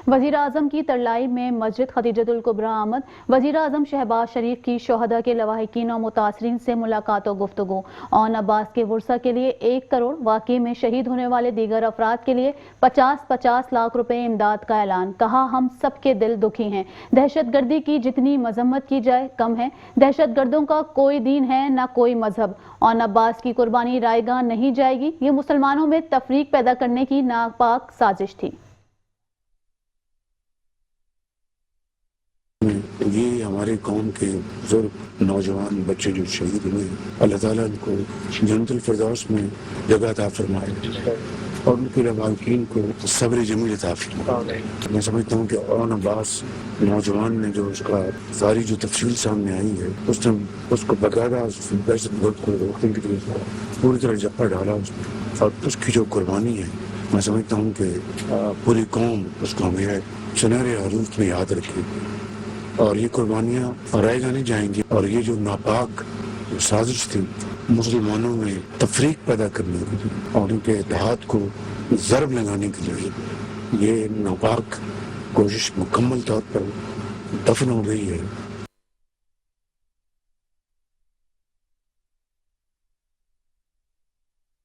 وزیر اعظم کی طرلائی میں مسجد خدیجۃ الکبریٰ آمد۔ وزیر اعظم شہباز شریف کی شہداء کے لواحقین اور متاثرین سے ملاقات و گفتگو۔ اون عباس کے ورثاء کے لیے 1 کروڑ، واقعے میں شہید ہونے والے دیگر افراد کے لیے 50 لاکھ روپے امداد کا اعلان۔ کہا ہم سب کے دل دکھی ہیں، دہشت گردی کی جتنی مذمت کی جائے کم ہے۔ دہشت گردوں کا کوئی دین ہے نہ کوئی مذہب۔ اون عباس کی قربانی رائے گاہ نہیں جائے گی، یہ مسلمانوں میں تفریق پیدا کرنے کی ناپاک سازش تھی۔ یہ ہمارے قوم کے بزرگ نوجوان بچے جو شہید ہوئے ہیں، اللہ تعالیٰ ان کو جنت الفردوس میں جگہ عطا فرمائے اور ان کے لواحقین کو صبر جمیل عطا فرمائے۔ میں سمجھتا ہوں کہ اون عباس نوجوان نے جو اس کا ساری جو تفصیل سامنے آئی ہے، اس نے اس کو باقاعدہ دہشت گرد کو روکنے کے لیے پوری طرح جپا ڈالا اور اس کی جو قربانی ہے، میں سمجھتا ہوں کہ پوری قوم اس کو ہمیں سنہرے عروج میں یاد رکھے اور یہ قربانیاں رائے گاہ نہیں جائیں گی۔ اور یہ جو ناپاک سازش تھی مسلمانوں میں تفریق پیدا کرنے کی اور ان کے اتحاد کو ضرب لگانے کے لیے، یہ ناپاک کوشش مکمل طور پر دفن ہو گئی ہے۔